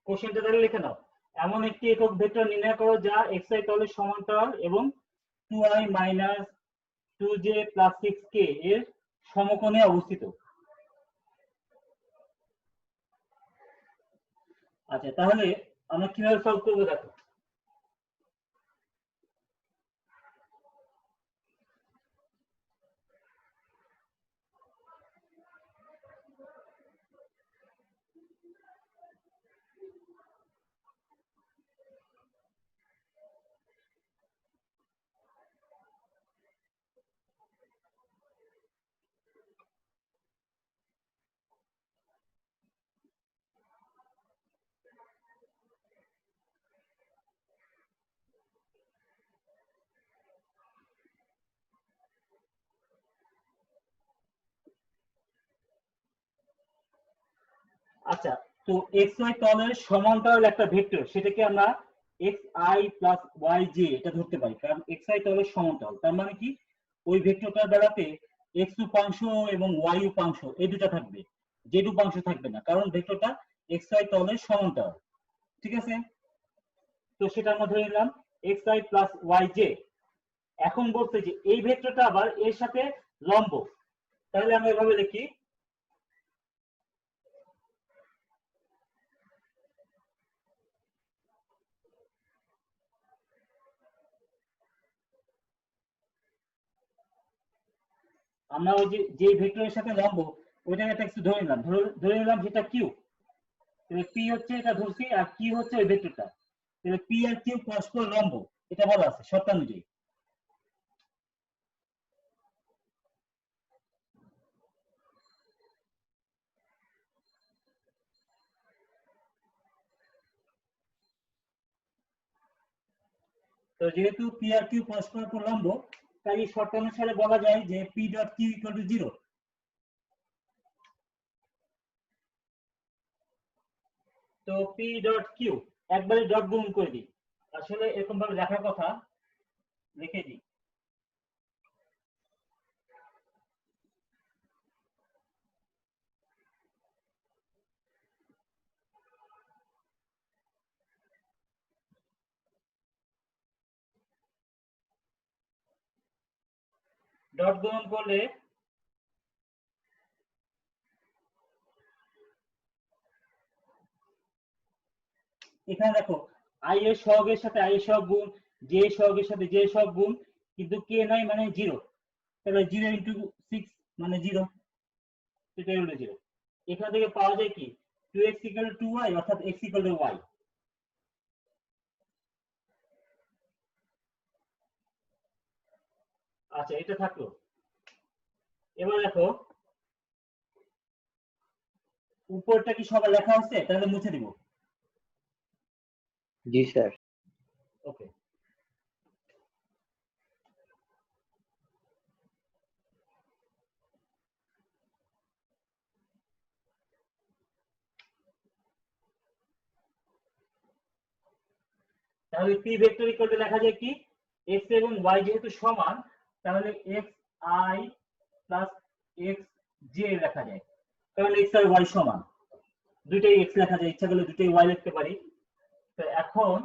কোশ্চেনটা তাহলে লিখে নাও। এমন একটি একক ভেক্টর নির্ণয় করো যা xy তলের সমান্তরাল এবং 2i minus 2j plus 6k এর সমকোণে অবস্থিত। আচ্ছা, তাহলে আমরা কিভাবে সলভ করবো দেখো। আচ্ছা, তো এক্স ওয়াই তলের সমান্তরাল একটা ভেক্টর, সেটাকে আমরা X I plus Y J এটা ধরতে পারি, কারণ এক্স আই তলের সমান্তরাল। তার মানে কি, ওই ভেক্টরটার বেলাতে এক্স উপাংশ এবং ওয়াই উপাংশ এই দুটা থাকবে, জেড উপাংশ থাকবে না, কারণ ভেক্টরটা এক্স আই তলের সমান্তরাল। ঠিক আছে, তো সেটা আমরা ধরে নিলাম x I plus Y j. এখন বলতে যে এই ভেক্টরটা আবার এর সাথে লম্ব, তাহলে আমরা এভাবে লিখি, আমরা ওই যে ভেক্টরের সাথে লম্ব ওইটাকে একটা কিছু ধরে নিলাম, ধরে নিলাম যেটা কিউ। তাহলে পি হচ্ছে এটা ধরছি, আর কিউ হচ্ছে ওই ভেক্টরটা। তাহলে পি আর কিউ পরস্পর লম্ব, এটা বলা আছে শর্তানুযায়ী। তো যেহেতু পি আর কিউ পরস্পর লম্ব, তাই এই শর্তানুসারে বলা যায় যে p dot q equal to 0। তো পি ডট কিউ একবারে ডট গুণ করে দিই, আসলে এরকম ভাবে লেখার কথা, লিখে দিই। ডট গুণন করলে এখানে দেখো, আই এর সহগের সাথে আই এর সহগ গুণ, জে এর সহগের সাথে জে এর সহগ গুণ, কিন্তু কে নাই মানে 0। তাহলে 0 ইন্টু 6 মানে 0, সেটাই হলো 0। এখান থেকে পাওয়া যায় কি, 2x ইকুয়াল টু ওয়াই, অর্থাৎ x ইকুয়াল টু ওয়াই। আচ্ছা, এটা থাকলো। এবার দেখো, উপরটা কি সবার লেখা হচ্ছে? তাহলে মুছে দিব। জি স্যার। ওকে, তাহলে পি ভেক্টর ইকুয়াল টু লেখা যায় কি, x এবং y যেহেতু সমান, তাহলে x I plus x J লেখা যায়, কারণ x আর y সমান। দুইটাই x লেখা যায়, ইচ্ছা করলে দুইটাই y লিখতে পারি। তো এখন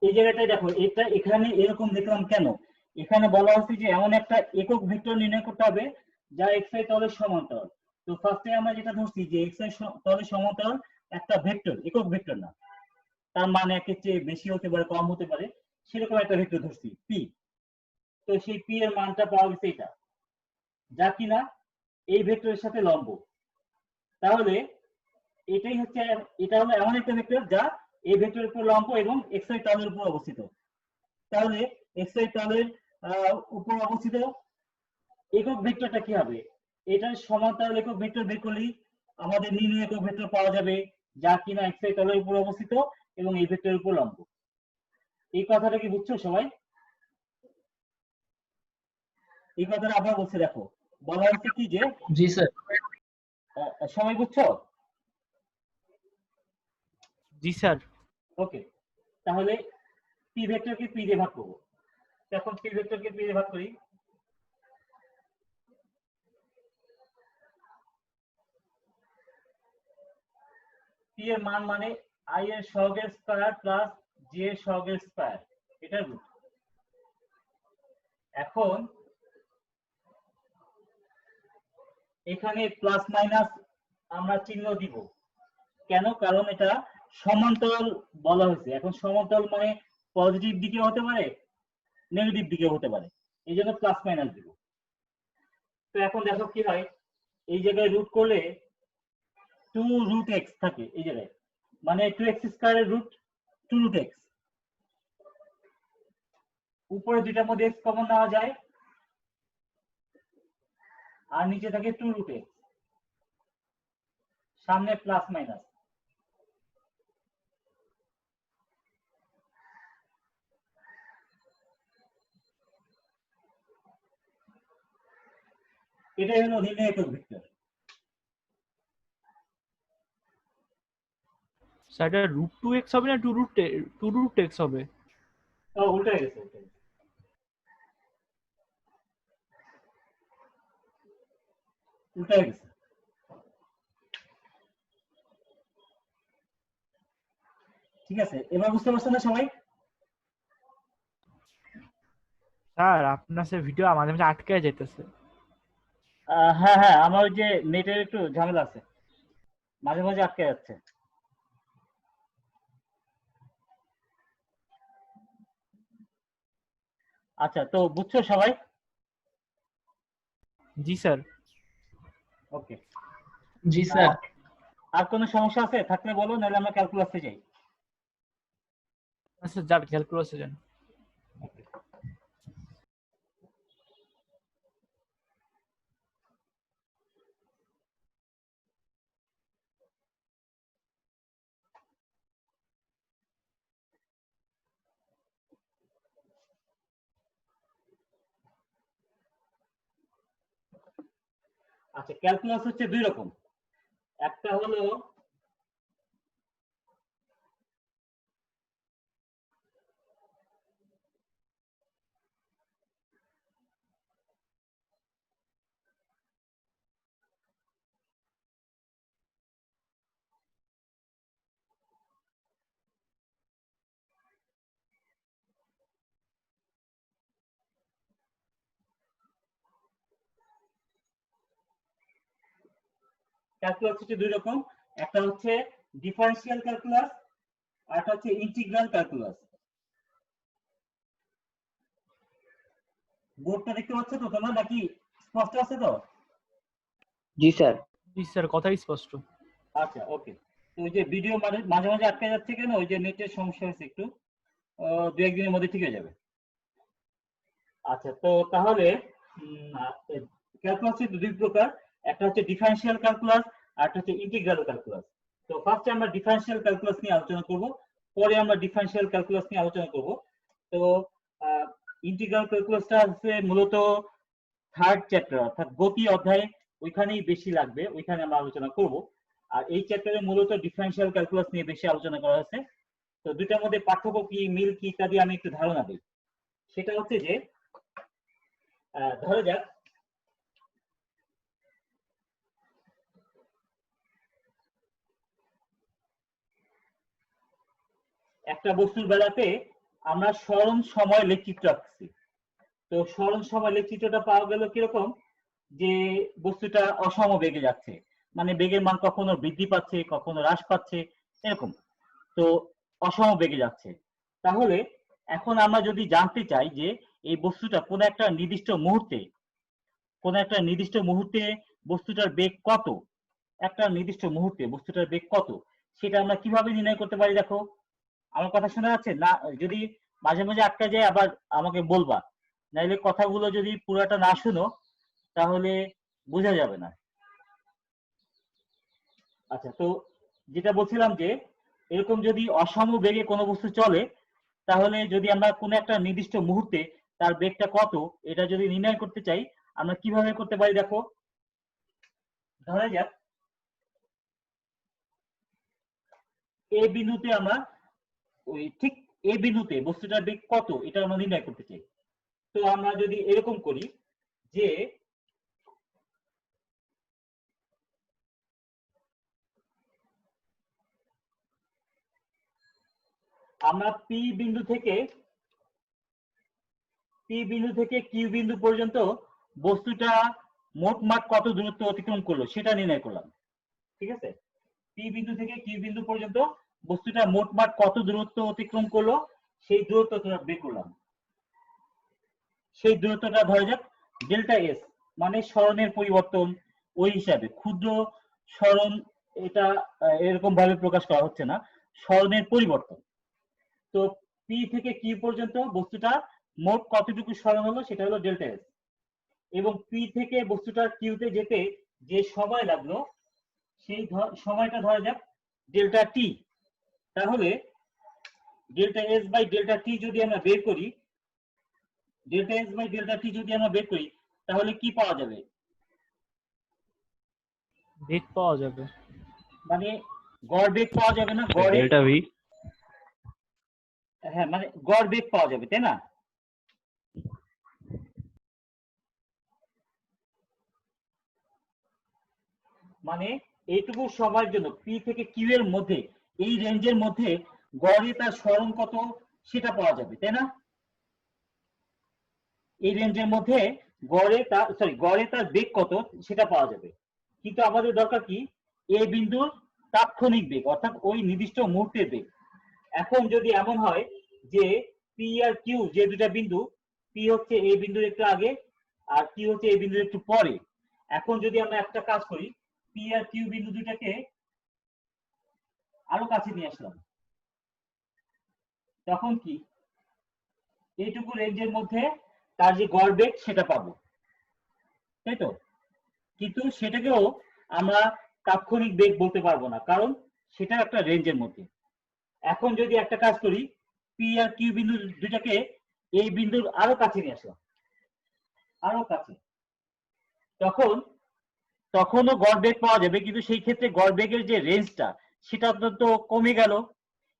এই জায়গাটায় দেখো, এটা এখানে এরকম দেখলাম কেন, এখানে বলা হচ্ছে যে এমন একটা একক ভেক্টর নির্ণয় করতে হবে যা এক্স আই তলের সমান্তরাল। তো ফার্স্টে আমরা যেটা ধরছি যে এক্স আই তলের সমান্তরাল একটা ভেক্টর, একক ভেক্টর না, তার মানে একের চেয়ে বেশি হতে পারে, কম হতে পারে, সেরকম একটা ভেক্টর ধরছি পি। তো সেই পি এর মানটা পাওয়া গেছে এটা, যা কিনা এই ভেক্টরের সাথে লম্ব। তাহলে এটাই হচ্ছে, এটা হলো এমন একটা ভেক্টর যা এই ভেক্টরের উপর লম্ব এবং এক্স আই তলের উপর অবস্থিত। তাহলে এক্স আই তলের উপর অবস্থিত একক ভেক্টরটা কি হবে, এটার সমান্তরাল একক ভেক্টর বের করলেই আমাদের নির্ণয় একক ভেক্টর পাওয়া যাবে, যা কিনা এক্স আই তলের উপর অবস্থিত এবং এই ভেক্টরের উপর লম্ব। এই কথাটা কি বুঝছো সবাই? এই কথাটা আবার বলছে, দেখো বলা হচ্ছে কি যে জি স্যার। সবাই বুঝছো? জি স্যার। ওকে, তাহলে পি ভেক্টরকে পি দিয়ে ভাগ করবো। এখন পি ভেক্টরকে পি দিয়ে ভাগ করি। পি এর মান মানে আই এর সহগের স্কয়ার প্লাস জি এর সহগের স্কয়ার, এটার রুট। এখন এখানে প্লাস মাইনাস আমরা চিহ্ন দিব কেন? কারণ এটা সমান্তরাল বলা হয়েছে। এখন সমান্তরাল মানে পজিটিভ দিকে হতে পারে, নেগেটিভ দিকে হতে পারে, এই জন্য প্লাস মাইনাস দিব। তো এখন দেখো কি হয়, এই জায়গায় রুট করলে 2√x থাকে এই জায়গায়, মানে 2x স্কয়ারের রুট 2√x। উপরে দুইটার মধ্যে x কমন নেওয়া যায়, আর নিচে থাকে 2√x, সামনে প্লাস মাইনাস। এটাই হলো নির্ণয় একক ভেক্টর। স্যার এটা √2x হবে না 2√x হবে? উল্টে গেছে, উল্টে গেছে। ঠিক আছে, এবার বুঝতে পারছো না সবাই? স্যার আপনার সে ভিডিও মাঝে মাঝে আটকে যাইতেছে। হ্যাঁ হ্যাঁ, আমার ওই যে নেটের একটু ঝামেলা আছে, মাঝে মাঝে আটকে যাচ্ছে। আচ্ছা, তো বুঝছো সবাই? জি স্যার। ওকে। জি স্যার। আর কোনো সমস্যা আছে থাকলে বলো, নাহলে আমরা ক্যালকুলাসে যাই। আচ্ছা যান, ক্যালকুলাসে যান। আচ্ছা, ক্যালকুলাস হচ্ছে দুই রকম। একটা হলো ক্যালকুলাস হচ্ছে দুই রকম। একটা হচ্ছে ডিফারেন্সিয়াল ক্যালকুলাস, আর একটা হচ্ছে ইন্টিগ্রাল ক্যালকুলাস। বোর্ডটা দেখতে পাচ্ছ তো তোমরা, নাকি স্পষ্ট আছে তো? জি স্যার। জি স্যার, কথাই স্পষ্ট। আচ্ছা, ওকে। তো ওই যে ভিডিও মাঝে মাঝে আটকে যাচ্ছে কেন? ওই যে নেটের সমস্যা হয়েছে একটু, দু একদিনের মধ্যে ঠিক হয়ে যাবে। আচ্ছা, তো তাহলে ক্যালকুলাস হচ্ছে দুই প্রকার। একটা হচ্ছে ডিফারেন্সিয়াল ক্যালকুলাস, আর একটা হচ্ছে ইন্টিগ্রাল ক্যালকুলাস। তো ফার্স্টে আমরা ডিফারেন্সিয়াল ক্যালকুলাস নিয়ে আলোচনা করব, পরে আমরা ডিফারেন্সিয়াল ক্যালকুলাস নিয়ে আলোচনা করব। তো ইন্টিগ্রাল ক্যালকুলাসটা হচ্ছে মূলত থার্ড চ্যাপ্টার, অর্থাৎ গতি অধ্যায়ে ওইখানেই বেশি লাগবে, ওইখানে আমরা আলোচনা করব। আর এই চ্যাপ্টারে মূলত ডিফারেন্সিয়াল ক্যালকুলাস নিয়ে বেশি আলোচনা করা হয়েছে। তো দুইটার মধ্যে পার্থক্য কি, মিল কি, ইত্যাদি আমি একটু ধারণা দিই। সেটা হচ্ছে যে ধরা যাক একটা বস্তুর বেলাতে আমরা স্মরণ সময় লেখচিত্র আঁকছি। তো স্মরণ সময় লেখচিত্রটা পাওয়া গেল কিরকম, যে বস্তুটা অসম বেগে যাচ্ছে, মানে বেগের মান কখনো বৃদ্ধি পাচ্ছে, কখনো হ্রাস পাচ্ছে, এরকম। তো অসম বেগে যাচ্ছে। তাহলে এখন আমরা যদি জানতে চাই যে এই বস্তুটা কোন একটা নির্দিষ্ট মুহূর্তে বস্তুটার বেগ কত, একটা নির্দিষ্ট মুহূর্তে বস্তুটার বেগ কত, সেটা আমরা কিভাবে নির্ণয় করতে পারি? দেখো, আমার কথা শোনা যাচ্ছে না? যদি মাঝে মাঝে আটকা যায় আবার আমাকে বলবা, নাইলে কথাগুলো যদি পুরাটা না শুনো তাহলে বোঝা যাবে না। আচ্ছা, তো যেটা বলছিলাম যে এরকম যদি অসম বেগে কোনো বস্তু চলে, তাহলে যদি আমরা কোনো একটা নির্দিষ্ট মুহূর্তে তার বেগটা কত এটা যদি নির্ণয় করতে চাই আমরা কিভাবে করতে পারি দেখো, ধরা যাক এ বিন্দুতে আমরা ওই ঠিক এ বিন্দুতে বস্তুটার বেগ কত এটা আমরা নির্ণয় করতে চাই। তো আমরা যদি এরকম করি যে আমরা পি বিন্দু থেকে কিউ বিন্দু পর্যন্ত বস্তুটা মোটমাট কত দূরত্ব অতিক্রম করলো সেটা নির্ণয় করলাম। ঠিক আছে, পি বিন্দু থেকে কিউ বিন্দু পর্যন্ত বস্তুটা মোটমাট কত দূরত্ব অতিক্রম করলো সেই দূরত্বটা বের করলাম। সেই দূরত্বটা ধরা যাক ডেল্টা এস, মানে সরণের পরিবর্তন ওই হিসাবে ক্ষুদ্র সরণ, এটা এরকম ভাবে প্রকাশ করা হচ্ছে না, সরণের পরিবর্তন। তো পি থেকে কিউ পর্যন্ত বস্তুটা মোট কতটুকু সরণ হলো সেটা হলো ডেল্টা এস, এবং পি থেকে বস্তুটা কিউতে যেতে যে সময় লাগলো সেই সময়টা ধরা যাক ডেল্টা টি। তাহলে ডেল্টা এস বাই ডেল্টা টি যদি আমরা বের করি, তাহলে কি পাওয়া যাবে? বেগ পাওয়া যাবে, মানে গড় বেগ পাওয়া যাবে না, গড় ডেল্টা ভি। হ্যাঁ মানে গড় বেগ পাওয়া যাবে, তাই না? মানে এইটুকু সময়ের জন্য পি থেকে কিউ এর মধ্যে এই রেঞ্জের মধ্যে গড়ে তার সরণ কত সেটা পাওয়া যাবে, তাই না? এই রেঞ্জের মধ্যে গড়ে তার বেগ কত সেটা পাওয়া যাবে। কিন্তু আমাদের দরকার কি এ বিন্দুর তাৎক্ষণিক বেগ, অর্থাৎ ওই নির্দিষ্ট মুহূর্তের বেগ। এখন যদি এমন হয় যে পি আর কিউ যে দুটা বিন্দু, পি হচ্ছে এই বিন্দুর একটু আগে আর কিউ হচ্ছে এই বিন্দুর একটু পরে, এখন যদি আমরা একটা কাজ করি পি আর কিউ বিন্দু দুটাকে আরো কাছে নিয়ে আসলাম, তখন কি এইটুকু রেঞ্জের মধ্যে তার যে গড় বেগ সেটা পাবো, তাই তো? কিন্তু সেটাকেও আমরা তাৎক্ষণিক বেগ বলতে পারবো না, কারণ সেটা একটা রেঞ্জের মধ্যে। এখন যদি একটা কাজ করি পি আর কিউ বিন্দু দুটাকে এই বিন্দুর আরো কাছে নিয়ে আসলাম, আরো কাছে, তখনও গড় বেগ পাওয়া যাবে, কিন্তু সেই ক্ষেত্রে গড় বেগের যে রেঞ্জটা সেটা অত্যন্ত কমে গেল।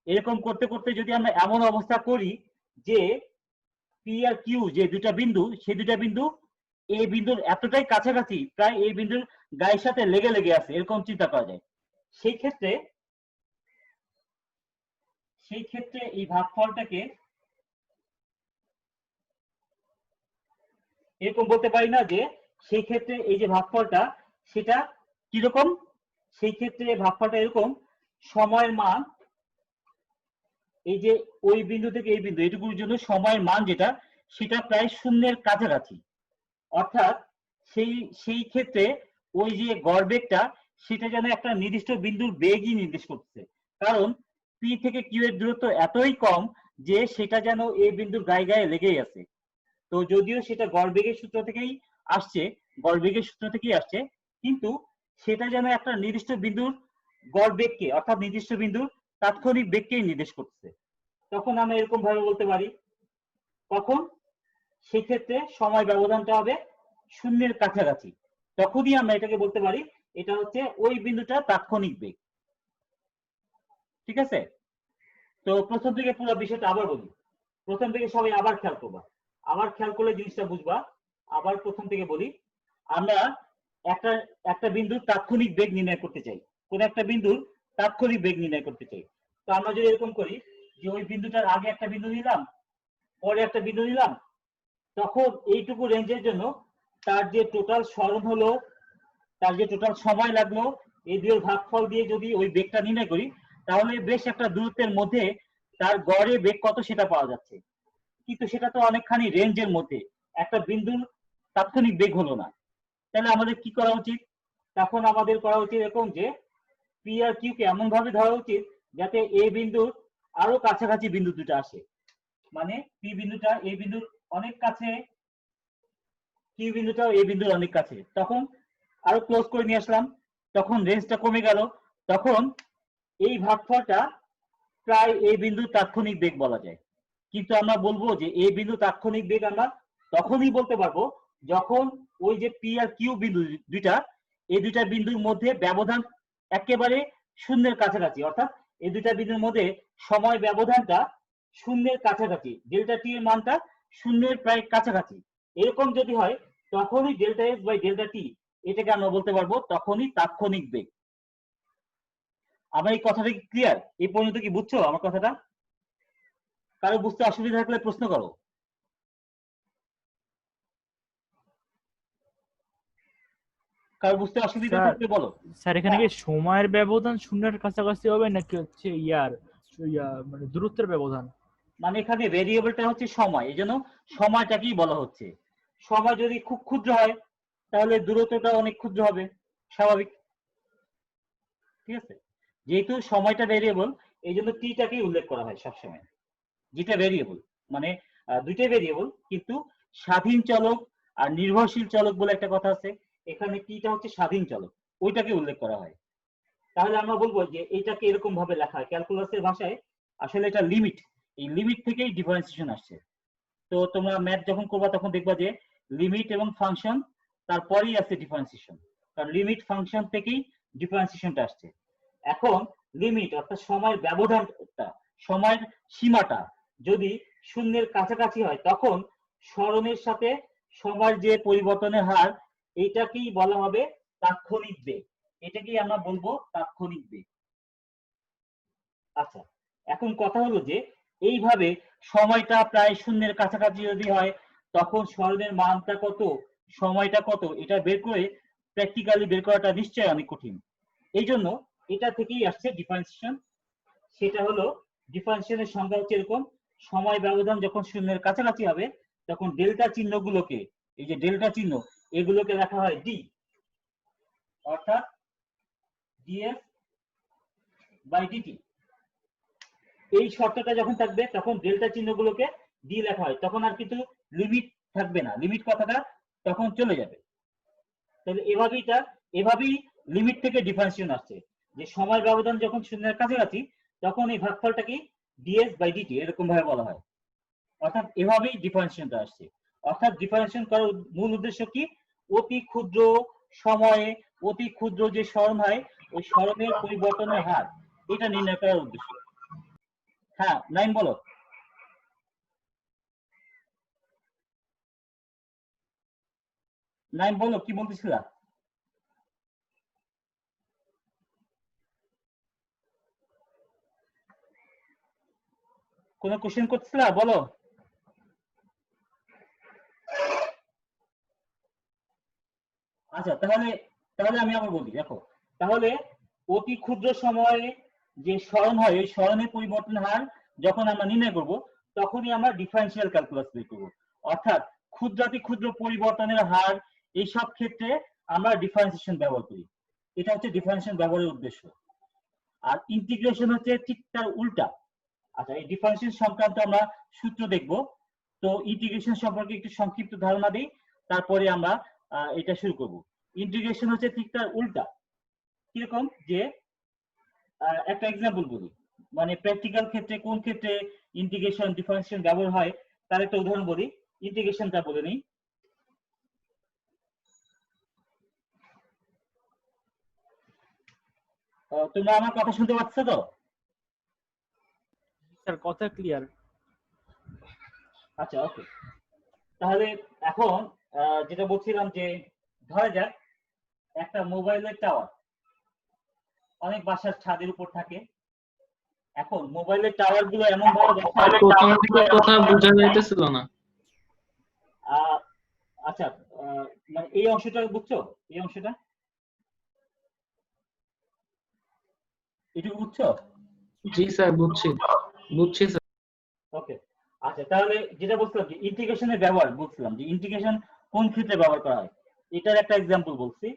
এরকম করতে করতে যদি আমরা এমন অবস্থা করি যে পি আর কিউ যে দুটা বিন্দু সেই দুটা বিন্দু এই বিন্দুর এতটাই কাছাকাছি প্রায় এই বিন্দুর গায়ের সাথে লেগে লেগে আছে, এরকম চিন্তা করা যায়, সেই ক্ষেত্রে এই ভাগফলটাকে এরকম বলতে পারি না যে সেই ক্ষেত্রে এই যে ভাগফলটা সেটা কিরকম, সেই ক্ষেত্রে ভাগফলটা এরকম সময়ের মান, এই যে ওই বিন্দু থেকে এই বিন্দু এটুকুর জন্য সময়ের মান যেটা সেটা প্রায় শূন্যের কাছাকাছি, অর্থাৎ সেই ক্ষেত্রে ওই যে গড় বেগটা সেটা যেন একটা নির্দিষ্ট বিন্দুর বেগই নির্দেশ করছে, কারণ পি থেকে কিউ এর দূরত্ব এতই কম যে সেটা যেন এই বিন্দুর গায়ে গায়ে লেগেই আছে। তো যদিও সেটা গড় বেগের সূত্র থেকেই আসছে, কিন্তু সেটা যেন একটা নির্দিষ্ট বিন্দুর গড় বেগকে অর্থাৎ নির্দিষ্ট বিন্দুর তাৎক্ষণিক বেগকেই নির্দেশ করছে। তখন আমরা এরকম ভাবে বলতে পারি, কখন সেক্ষেত্রে সময় ব্যবধানটা হবে শূন্যের কাছাকাছি, তখনই আমরা এটাকে বলতে পারি এটা হচ্ছে ওই বিন্দুটা তাৎক্ষণিক বেগ। ঠিক আছে, তো প্রথম থেকে পুরো বিষয়টা আবার বলি, প্রথম থেকে সবাই আবার খেয়াল করবা, আবার খেয়াল করলে জিনিসটা বুঝবা। আবার প্রথম থেকে বলি, আমরা একটা বিন্দুর তাৎক্ষণিক বেগ নির্ণয় করতে চাই, কোন একটা বিন্দুর তাৎক্ষণিক বেগ নির্ণয় করতে চাই। তো আমরা যদি এরকম করি যে ওই বিন্দুটার আগে একটা বিন্দু নিলাম, পরে একটা বিন্দু নিলাম, তখন এইটুকু রেঞ্জের জন্য তার যে টোটাল সরণ হলো, তার যে টোটাল সময় লাগলো, এই দুইয়ের ভাগফল দিয়ে যদি ওই বেগটা নির্ণয় করি তাহলে বেশ একটা দূরত্বের মধ্যে তার গড়ে বেগ কত সেটা পাওয়া যাচ্ছে। কিন্তু সেটা তো অনেকখানি রেঞ্জের মধ্যে, একটা বিন্দুর তাৎক্ষণিক বেগ হলো না। তাহলে আমাদের কি করা উচিত? তখন আমাদের করা উচিত এরকম যে পি আর কিউ কে এমন ভাবে ধরা উচিত যাতে এই বিন্দুর আরো কাছাকাছি বিন্দু দুটো আসে, মানে পি বিন্দুটা এই বিন্দুর অনেক কাছে, কিউ বিন্দুটাও এই বিন্দুর অনেক কাছে, তখন আরো ক্লোজ করে নিয়ে আসলাম, তখন রেঞ্জটা কমে গেল, তখন এই ভাগফলটা প্রায় এই বিন্দুর তাৎক্ষণিক বেগ বলা যায়। কিন্তু আমরা বলবো যে এই বিন্দু তাৎক্ষণিক বেগ আমরা তখনই বলতে পারবো যখন ওই যে পি আর কিউ বিন্দু দুইটা, এই দুইটা বিন্দুর মধ্যে ব্যবধান একেবারে শূন্যের কাছাকাছি, অর্থাৎ এই দুইটা বিন্দুর মধ্যে সময় ব্যবধানটা শূন্যের কাছাকাছি, ডেল্টা টি এর মানটা শূন্যের প্রায় কাছাকাছি, এরকম যদি হয় তখনই ডেল্টা এস বাই ডেল্টা টি এটাকে আমরা বলতে পারবো তখনই তাৎক্ষণিক বেগ। আমার এই কথাটা কি ক্লিয়ার? এই পর্যন্ত কি বুঝছো আমার কথাটা? কারো বুঝতে অসুবিধা থাকলে প্রশ্ন করো। কারো বুঝতে অসুবিধা স্যার, থাকলে বলো। স্যার এখানে কি সময়ের ব্যবধান শূন্যের কাছাকাছি হবে নাকি হচ্ছে মানে দূরত্বের ব্যবধান? মানে এখানে ভেরিয়েবলটা হচ্ছে সময়, এই জন্য সময়টাকেই বলা হচ্ছে। সময় যদি খুব ক্ষুদ্র হয় তাহলে দূরত্বটা অনেক ক্ষুদ্র হবে, স্বাভাবিক। ঠিক আছে, যেহেতু সময়টা ভেরিয়েবল এই জন্য টিটাকেই উল্লেখ করা হয় সবসময়, যেটা ভেরিয়েবল মানে দুইটাই ভেরিয়েবল কিন্তু স্বাধীন চলক আর নির্ভরশীল চলক বলে একটা কথা আছে, এখানে টিটা হচ্ছে স্বাধীন চলক, ওইটাকে উল্লেখ করা হয়। তাহলে আমরা বলবো যে এইটাকে এরকম ভাবে লেখা হয় ক্যালকুলাসের ভাষায়, আসলে এটা লিমিট, এই লিমিট থেকেই ডিফারেন্সিয়েশন আসছে। তো তোমরা ম্যাথ যখন করবা তখন দেখবা যে লিমিট এবং ফাংশন তারপরেই আছে ডিফারেন্সিয়েশন, কারণ লিমিট ফাংশন থেকেই ডিফারেন্সিয়েশনটা আসছে। এখন লিমিট অর্থাৎ সময়ের ব্যবধানটা, সময়ের সীমাটা যদি শূন্যের কাছাকাছি হয় তখন স্মরণের সাথে সময়ের যে পরিবর্তনের হার এইটাকেই বলা হবে তাৎক্ষণিক বেগ, এটাকেই আমরা বলবো তাৎক্ষণিক বেগ। আচ্ছা, এখন কথা হলো যে এইভাবে সময়টা প্রায় শূন্যের কাছাকাছি যদি হয় তখন স্মরণের মানটা কত, সময়টা কত, এটা বের করে প্র্যাকটিক্যালি বের করাটা নিশ্চয়ই অনেক কঠিন। এই জন্য এটা থেকেই আসছে ডিফারেন্সিয়েশন। সেটা হলো ডিফারেন্সিয়েশনের সংজ্ঞা হচ্ছে এরকম, সময় ব্যবধান যখন শূন্যের কাছাকাছি হবে তখন ডেল্টা চিহ্নগুলোকে, এই যে ডেল্টা চিহ্ন এগুলোকে লেখা হয় ডি, অর্থাৎ ডিএস বাই ডিটি। এই শর্তটা যখন থাকবে তখন ডেল্টা চিহ্নগুলোকে ডি লেখা হয়, তখন আর কিন্তু লিমিট থাকবে না, লিমিট কথাটা তখন চলে যাবে। তাহলে এভাবেই লিমিট থেকে ডিফারেন্সিয়েশন আসছে, যে সময় ব্যবধান যখন শূন্যের কাছাকাছি তখন এই ভাগফলটাকে ডিএস বাই ডিটি এরকম ভাবে বলা হয়, অর্থাৎ এভাবেই ডিফারেন্সিয়েশনটা আসছে। অর্থাৎ ডিফারেন্সিয়েশন করার মূল উদ্দেশ্য কি, অতি ক্ষুদ্র সময়ে অতি ক্ষুদ্র যে স্মরণ হয় ওই স্মরণের পরিবর্তনের হার এটা নির্ণয় করার উদ্দেশ্য। হ্যাঁ নাইম বলো। নাইম বলো কি বলতেছিলা? কোন কোশ্চেন করতেছিলা বলো। আচ্ছা তাহলে তাহলে আমি আবার বলি, দেখো তাহলে অতি ক্ষুদ্র সময়ে যে স্মরণ হয় ওই স্মরণের পরিবর্তনের হার যখন আমরা নির্ণয় করব তখনই আমরা ডিফারেন্সিয়াল ক্যালকুলাস বের করব, অর্থাৎ ক্ষুদ্রাতি ক্ষুদ্র পরিবর্তনের হার এইসব ক্ষেত্রে আমরা ডিফারেন্সিয়েশন ব্যবহার করি, এটা হচ্ছে ডিফারেন্সিয়েশন ব্যবহারের উদ্দেশ্য। আর ইন্টিগ্রেশন হচ্ছে ঠিক তার উল্টা। আচ্ছা, এই ডিফারেন্সিয়েশন সংক্রান্ত আমরা সূত্র দেখব, তো ইন্টিগ্রেশন সম্পর্কে একটু সংক্ষিপ্ত ধারণা দিই তারপরে আমরা এটা শুরু করব। ইন্টিগ্রেশন হচ্ছে ঠিক তার উল্টা, কিরকম যে একটা এক্সাম্পল বলি, মানে প্র্যাকটিক্যাল ক্ষেত্রে কোন ক্ষেত্রে ইন্টিগ্রেশন ডিফারেন্সিয়েশন ব্যবহার হয় তার একটা উদাহরণ বলি। ইন্টিগ্রেশনটা বলে নিই। তোমরা আমার কথা শুনতে পাচ্ছ তো? স্যার কথা ক্লিয়ার। আচ্ছা ওকে, তাহলে এখন যেটা বলছিলাম যে ধরা যাক একটা মোবাইলের টাওয়ার অনেক বাসার ছাদের উপর থাকে। এখন মোবাইলের টাওয়ার গুলো এমন ভাবে প্রথম দিকে কথা বোঝা যাইতেছিল না। আচ্ছা, মানে এই অংশটা বুঝছো, এই অংশটা এটুকু বুঝছো? জি স্যার বুঝছি স্যার। ওকে, আচ্ছা তাহলে যেটা বলছিলাম যে ইন্টিগ্রেশনের ব্যবহার বলছিলাম যে ইন্টিগ্রেশন কোন ক্ষেত্রে ব্যবহার করা হয় এটার একটা এক্সাম্পল বলছি,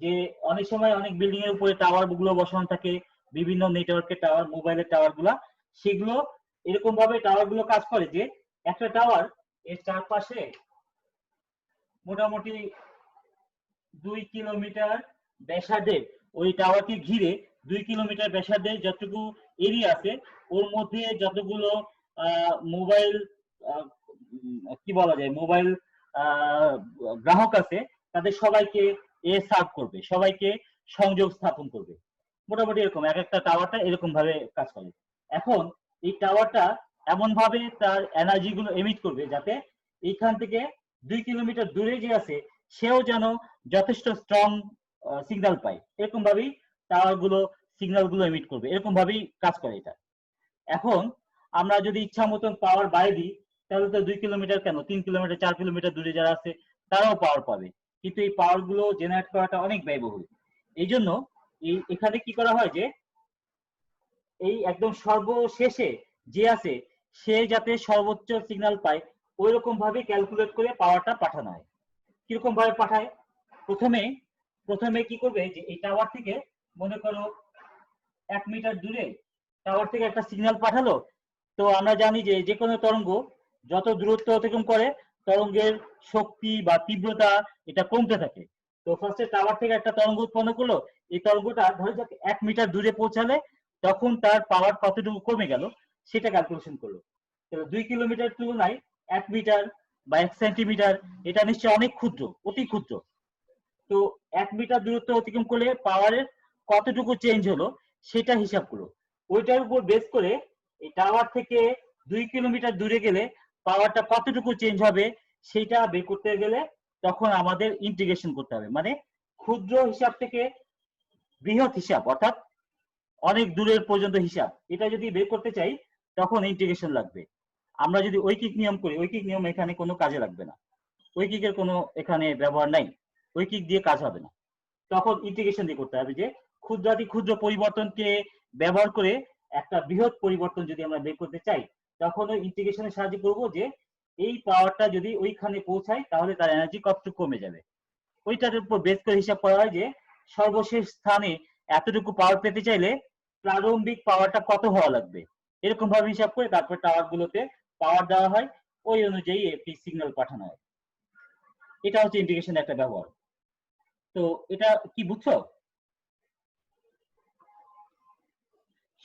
যে অনেক সময় অনেক বিল্ডিং এর উপরে টাওয়ার গুলো বসানো থাকে, বিভিন্ন নেটওয়ার্কের টাওয়ার, মোবাইলের টাওয়ার গুলা, সেগুলো এরকম ভাবে টাওয়ার গুলো কাজ করে যে একটা টাওয়ার এর চারপাশে মোটামুটি 2 কিলোমিটার ব্যাসার্ধের ওই টাওয়ারকে ঘিরে 2 কিলোমিটার ব্যাসার্ধের যতটুকু এরিয়া আছে ওর মধ্যে যতগুলো মোবাইল কি বলা যায়, মোবাইল গ্রাহক আছে, তাদের সবাইকে সার্ভ করবে, সবাইকে সংযোগ স্থাপন করবে। মোটামুটি এরকম এক একটা টাওয়ারটা এরকম ভাবে কাজ করে। এখন এই টাওয়ারটা এমন ভাবে তার এনার্জি গুলো এমিট করবে যাতে এইখান থেকে 2 কিলোমিটার দূরে যে আছে সেও যেন যথেষ্ট স্ট্রং সিগন্যাল পায়। এরকম ভাবেই টাওয়ার গুলো সিগন্যাল গুলো এমিট করবে, এরকম ভাবেই কাজ করে এটা। এখন আমরা যদি ইচ্ছা মতন পাওয়ার বাড়িয়ে দিই, তাহলে তো 2 কিলোমিটার কেন, 3 কিলোমিটার 4 কিলোমিটার দূরে যারা আছে তারাও পাওয়ার পাবে, কিন্তু এই পাওয়ার গুলো জেনারেট করাটা অনেক ব্যয়বহুল। এই জন্য এখানে কি করা হয় যে এই একদম সর্বশেষে যে আছে সে যাতে সর্বোচ্চ সিগন্যাল পায় ওই রকম ভাবে ক্যালকুলেট করে পাওয়ারটা পাঠানো হয়। কিরকম ভাবে পাঠায়, প্রথমে প্রথমে কি করবে যে এই টাওয়ার থেকে মনে করো 1 মিটার দূরে টাওয়ার থেকে একটা সিগন্যাল পাঠালো। তো আমরা জানি যে যে কোনো তরঙ্গ যত দূরত্ব অতিক্রম করে তরঙ্গের শক্তি বা তীব্রতা এটা কমতে থাকে। তো ফার্স্টে টাওয়ার থেকে একটা তরঙ্গ উৎপন্ন করলো, এই তরঙ্গটা ধরে যাক 1 মিটার দূরে পৌঁছালে তখন তার পাওয়ার কতটুকু কমে গেল সেটা ক্যালকুলেশন করলো। তো 2 কিলোমিটার তুলনায় 1 মিটার বা 1 সেন্টিমিটার এটা নিশ্চয়ই অনেক ক্ষুদ্র, অতি ক্ষুদ্র। তো 1 মিটার দূরত্ব অতিক্রম করলে পাওয়ারের কতটুকু চেঞ্জ হলো সেটা হিসাব করলো। ওইটার উপর বেস করে এই টাওয়ার থেকে 2 কিলোমিটার দূরে গেলে পাওয়ারটা কতটুকু চেঞ্জ হবে সেটা বের করতে গেলে তখন আমাদের ইন্টিগ্রেশন করতে হবে, মানে ক্ষুদ্র হিসাব থেকে বৃহৎ হিসাব, অর্থাৎ অনেক দূরের পর্যন্ত হিসাব, এটা যদি বের করতে চাই তখন ইন্টিগ্রেশন লাগবে। আমরা যদি ঐকিক নিয়ম করি, ঐকিক নিয়ম এখানে কোনো কাজে লাগবে না, ঐকিকের কোনো এখানে ব্যবহার নাই, ঐকিক দিয়ে কাজ হবে না। তখন ইন্টিগ্রেশন দিয়ে করতে হবে যে ক্ষুদ্রাতি ক্ষুদ্র পরিবর্তনকে ব্যবহার করে একটা বৃহৎ পরিবর্তন যদি আমরা বের করতে চাই তখন ওই ইন্টিগ্রেশনের সাহায্যে করবো যে এই পাওয়ারটা যদি ওইখানে পৌঁছায় তাহলে তার এনার্জি কতটুকু কমে যাবে। ওইটার উপর বেস করে হিসাব করা হয় যে সর্বশেষ স্থানে এতটুকু পাওয়ার পেতে চাইলে প্রারম্ভিক পাওয়ারটা কত হওয়া লাগবে, এরকম ভাবে হিসাব করে তারপর টাওয়ার গুলোতে পাওয়ার দেওয়া হয়, ওই অনুযায়ী একটি সিগন্যাল পাঠানো হয়। এটা হচ্ছে ইন্টিগ্রেশন একটা ব্যবহার। তো এটা কি বুঝছো,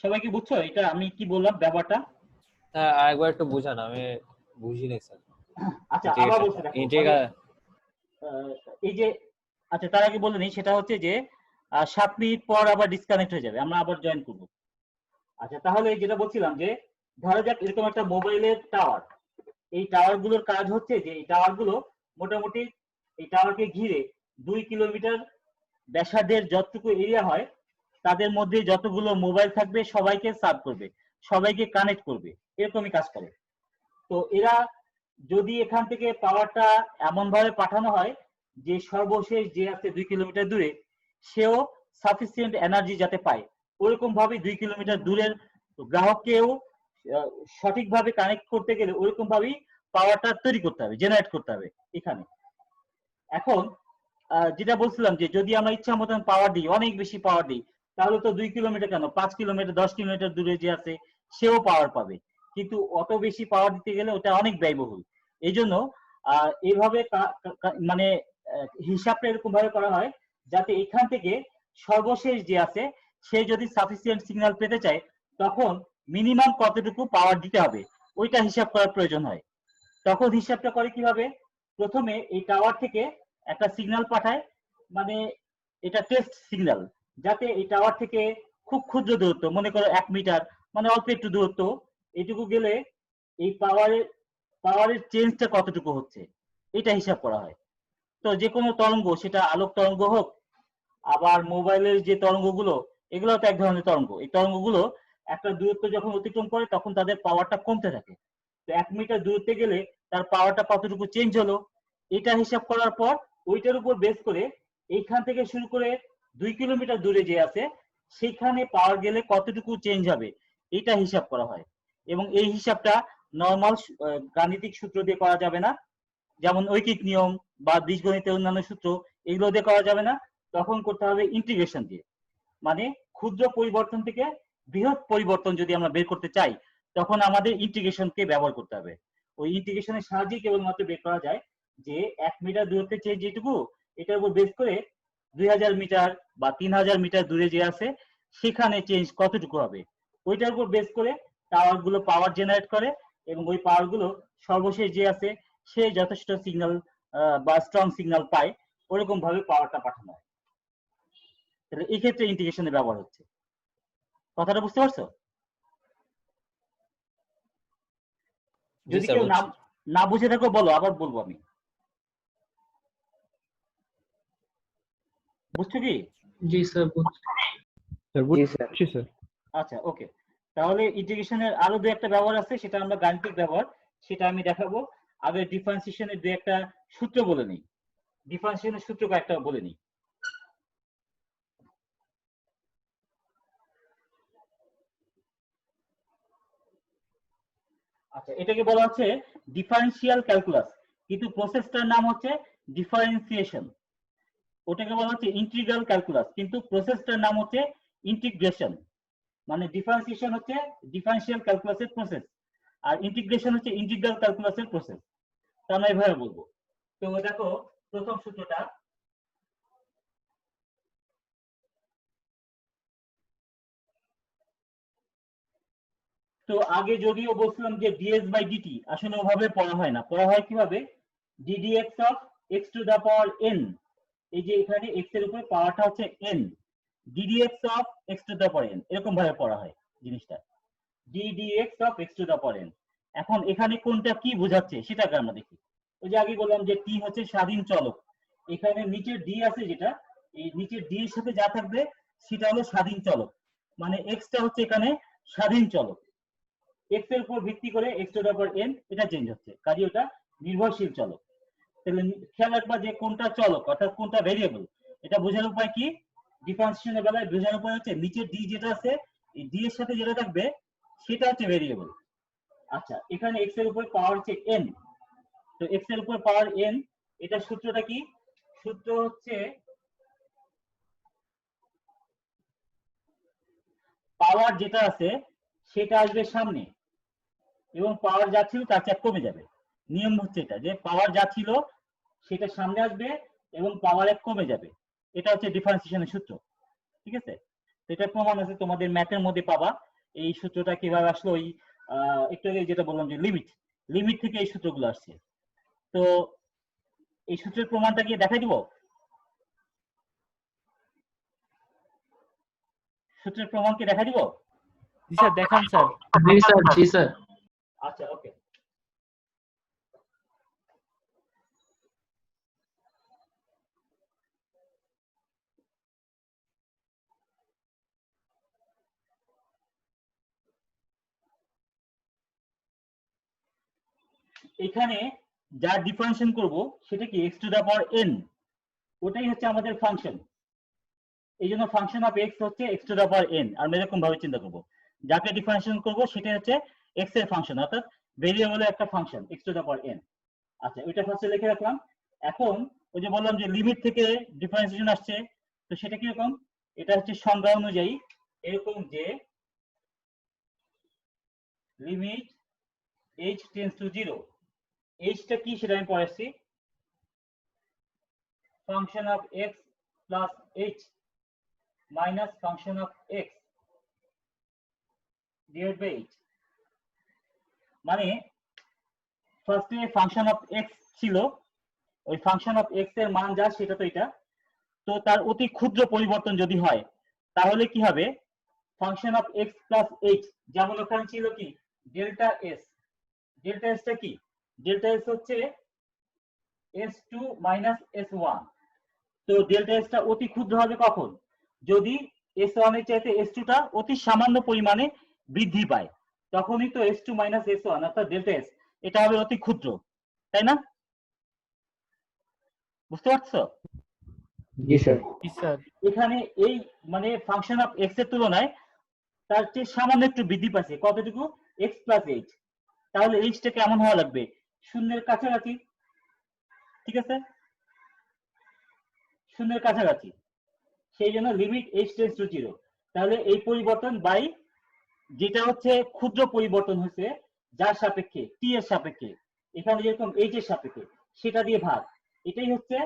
সবাই কি বুঝছো এটা আমি কি বললাম ব্যাপারটা? হ্যাঁ আরেকবার একটু বুঝান, আমি বুঝিনি স্যার। আচ্ছা আবার বলছি দেখো, এই যে আচ্ছা তার আগে বলে নিই, সেটা হচ্ছে যে 7 মিনিট পর আবার ডিসকানেক্ট হয়ে যাবে, আমরা আবার জয়েন করব। আচ্ছা তাহলে যেটা বলছিলাম যে ধরো যাক এরকম একটা মোবাইলের টাওয়ার, এই টাওয়ার গুলোর কাজ হচ্ছে যে এই টাওয়ার গুলো মোটামুটি এই টাওয়ারকে ঘিরে 2 কিলোমিটার ব্যাসার্ধের যতটুকু এরিয়া হয় তাদের মধ্যে যতগুলো মোবাইল থাকবে সবাইকে সার্ভ করবে, সবাইকে কানেক্ট করবে, এরকমই কাজ করে। তো এরা যদি এখান থেকে পাওয়ারটা এমন ভাবে পাঠানো হয় যে সর্বশেষ যে আছে 2 কিলোমিটার দূরে সেও সাফিসিয়েন্ট এনার্জি যাতে পায়, ওরকম ভাবে 2 কিলোমিটার দূরের গ্রাহককেও সঠিকভাবে কানেক্ট করতে গেলে ওরকম ভাবেই পাওয়ারটা তৈরি করতে হবে, জেনারেট করতে হবে এখানে। এখন যেটা বলছিলাম যে যদি আমরা ইচ্ছা মতন পাওয়ার দিই, অনেক বেশি পাওয়ার দিই, তাহলে তো 2 কিলোমিটার কেন 5 কিলোমিটার 10 কিলোমিটার দূরে যে আছে সেও পাওয়ার পাবে, কিন্তু অত বেশি পাওয়ার দিতে গেলে ওটা অনেক ব্যয়বহুল। এই জন্য এইভাবে মানে হিসাবটা এরকম ভাবে করা হয় যাতে এখান থেকে সর্বশেষ যে আছে সে যদি সাফিসিয়েন্ট সিগন্যাল পেতে চায় তখন মিনিমাম কতটুকু পাওয়ার দিতে হবে ওইটা হিসাব করার প্রয়োজন হয়। তখন হিসাবটা করে কিভাবে, প্রথমে এই টাওয়ার থেকে একটা সিগন্যাল পাঠায়, মানে এটা টেস্ট সিগন্যাল, যাতে এই টাওয়ার থেকে খুব ক্ষুদ্র দূরত্ব, মনে করো 1 মিটার, মানে অল্প একটু দূরত্ব, এটুকু গেলে এই পাওয়ারের চেঞ্জটা কতটুকু হচ্ছে এটা হিসাব করা হয়। তো যে কোনো তরঙ্গ, সেটা আলোক তরঙ্গ হোক, আবার মোবাইলের যে তরঙ্গগুলো এগুলো তো এক ধরনের তরঙ্গ, এই তরঙ্গগুলো একটা দূরত্ব যখন অতিক্রম করে তখন তাদের পাওয়ারটা কমতে থাকে। তো 1 মিটার দূরত্বে গেলে তার পাওয়ারটা কতটুকু চেঞ্জ হলো এটা হিসাব করার পর ওইটার উপর বেস করে এইখান থেকে শুরু করে 2 কিলোমিটার দূরে যে আছে সেখানে পাওয়ার গেলে কতটুকু চেঞ্জ হবে এটা হিসাব করা হয়। এবং এই হিসাবটা নর্মাল গাণিতিক সূত্র দিয়ে করা যাবে না, যেমন ঐকিক নিয়ম বা বীজগণিতের অন্যান্য সূত্র এগুলো দিয়ে করা যাবে না, তখন করতে হবে ইন্টিগ্রেশন দিয়ে। মানে ক্ষুদ্র পরিবর্তন থেকে বৃহৎ পরিবর্তন যদি আমরা বের করতে চাই তখন আমাদের ইন্টিগ্রেশনকে ব্যবহার করতে হবে। ওই ইন্টিগ্রেশনের সাহায্যে কেবলমাত্র বের করা যায় যে 1 মিটার দূরত্বের চেয়ে যেটুকু এটার উপর বেস করে 2000 মিটার বা 3000 মিটার দূরে যে আছে সেখানে চেঞ্জ কতটুকু হবে, ওইটার উপর বেস করে টাওয়ার গুলো পাওয়ার জেনারেট করে এবং ওই পাওয়ার গুলো সর্বশেষ যে আছে সে যথেষ্ট সিগন্যাল বা স্ট্রং সিগন্যাল পায়, ওরকম ভাবে পাওয়ারটা পাঠানো হয়। তাহলে এই ক্ষেত্রে ইন্টিগ্রেশনের ব্যবহার হচ্ছে। কথাটা বুঝতে পারছো? জি যদি স্যার কেউ বুঝছি। না বুঝে থাকো বলো, আবার বলবো আমি। বুঝছো কি? জি স্যার বুঝছি। স্যার বুঝছি স্যার। আচ্ছা, ওকে। তাহলে ইন্টিগ্রেশনের আরো দু একটা ব্যবহার আছে, সেটা আমরা গাণিতিক ব্যবহার, সেটা আমি দেখাবো। আগে ডিফারেন্সিয়েশনের দু একটা সূত্র বলে নিই। ডিফারেন্সিয়েশনের সূত্র কয়েকটা বলে নিই। আচ্ছা, এটাকে বলা হচ্ছে ডিফারেন্সিয়াল ক্যালকুলাস, কিন্তু প্রসেসটার নাম হচ্ছে ডিফারেন্সিয়েশন। ওটাকে বলা হচ্ছে ইন্টিগ্রাল ক্যালকুলাস, কিন্তু প্রসেসটার নাম হচ্ছে ইন্টিগ্রেশন। মানে ডিফারেন্সিয়েশন হচ্ছে ডিফারেন্সিয়াল ক্যালকুলাসের প্রসেস, আর ইন্টিগ্রেশন হচ্ছে ইন্টিগ্রাল ক্যালকুলাসের প্রসেস। তা আমরা এভাবে বলবো। তো দেখো প্রথম সূত্রটা, তো আগে যদিও বলছিলাম যে ডিএস বাই ডিটি, আসলে ওভাবে পড়া হয় না, পড়া হয় কিভাবে, d d x of x to the power n. এই যে এখানে এক্স এর উপরে পাওয়ারটা হচ্ছে n, d d x of x to the power n, এরকম ভাবে পড়া হয় জিনিসটা, d d x of x to the power n. এখন এখানে কোনটা কি বোঝাচ্ছে সেটাকে আমরা দেখি। ওই যে আগে বললাম যে টি হচ্ছে স্বাধীন চলক, এখানে নিচের ডি আছে যেটা, এই নিচের ডি এর সাথে যা থাকবে সেটা হলো স্বাধীন চলক, মানে এক্সটা হচ্ছে এখানে স্বাধীন চলক। এক্স এর উপর ভিত্তি করে x to the power n এটা চেঞ্জ হচ্ছে, কাজে ওটা নির্ভরশীল চলক। তাহলে খেয়াল রাখবা যে কোনটা চলক অর্থাৎ কোনটা ভেরিয়েবল, এটা বোঝার উপায় কি, ডিফারেন্সিয়েশনের বেলায় বোঝার উপায় হচ্ছে নিচের ডি যেটা আছে, এই ডি এর সাথে যেটা থাকবে সেটা হচ্ছে ভেরিয়েবল। আচ্ছা, এখানে এক্স এর উপর পাওয়ার হচ্ছে এন, তো এক্স এর উপর পাওয়ার এন, এটা সূত্রটা কি, সূত্র হচ্ছে পাওয়ার যেটা আছে সেটা আসবে সামনে এবং পাওয়ার যা ছিল তার চেয়ে কমে যাবে। নিয়ম হচ্ছে এটা যে পাওয়ার যা ছিল সেটা সামনে আসবে এবং পাওয়ার এক কমে যাবে, এটা হচ্ছে ডিফারেন্সিয়েশনের সূত্র। ঠিক আছে, তো এটা প্রমাণ আছে তোমাদের ম্যাথের মধ্যে পাবা। এই সূত্রটা কিভাবে আসলো, ওই একটু আগে যেটা বললাম যে লিমিট, লিমিট থেকে এই সূত্রগুলো আসছে। তো এই সূত্রের প্রমাণটা কি দেখাই দিব, সূত্রের প্রমাণ কি দেখা দিব? জি স্যার দেখান স্যার। জি স্যার, জি স্যার। আচ্ছা, ওকে। এখানে যা ডিফারেন্সিয়েশন করব সেটা কি X to the power N, ওটাই হচ্ছে আমাদের ফাংশন। এই জন্য ফাংশন অফ এক্স হচ্ছে X to the power N, আর এরকম ভাবে চিন্তা করবো, যাকে ডিফারেন্সিয়েশন করব সেটা হচ্ছে এক্স এর ফাংশন, অর্থাৎ ভেরিয়েবলের একটা function x to the power n. আচ্ছা, ওইটা ফার্স্টে লিখে রাখলাম। এখন ওই যে বললাম যে লিমিট থেকে ডিফারেন্সিয়েশন আসছে, তো সেটা কিরকম, এটা হচ্ছে সংজ্ঞা অনুযায়ী এরকম যে লিমিট h টেন্ডস টু 0, এইচটা কি সেটা আমি পড়াচ্ছি, function of x plus h minus function of x divide by h. মানে ফার্স্টে ফাংশন অফ এক্স ছিল, ওই ফাংশন অফ এক্স এর মান যা সেটা তো এটা, তো তার অতি ক্ষুদ্র পরিবর্তন যদি হয় তাহলে কি হবে, function of x plus H, যেমন ওখানে ছিল কি ডেল্টা এস, ডেল্টা এসটা কি, ডেল্টা এস হচ্ছে S2 মাইনাস S1। তো ডেল্টা এসটা অতি ক্ষুদ্র হবে কখন, যদি S1 এর চাইতে S2 টা অতি সামান্য পরিমাণে বৃদ্ধি পায়, তখনই তো S2 মাইনাস S1 অর্থাৎ ডেল্টা এস এটা হবে অতি ক্ষুদ্র, তাই না? বুঝতে পারছো? জি স্যার। জি স্যার। এখানে এই মানে ফাংশন অফ এক্স এর তুলনায় তার চেয়ে সামান্য একটু বৃদ্ধি পাচ্ছে, কতটুকু, এক্স প্লাস এইচ। তাহলে এইচটা কেমন হওয়া লাগবে, শূন্যের কাছাকাছি। ঠিক আছে, শূন্যের কাছাকাছি, সেই জন্য লিমিট h টেন্ডস টু 0। তাহলে এই পরিবর্তন বাই যেটা হচ্ছে ক্ষুদ্র পরিবর্তন হচ্ছে যার সাপেক্ষে টি এর সাপেক্ষে, এখানে যেরকম h এর সাপেক্ষে সেটা দিয়ে ভাগ, এটাই হচ্ছে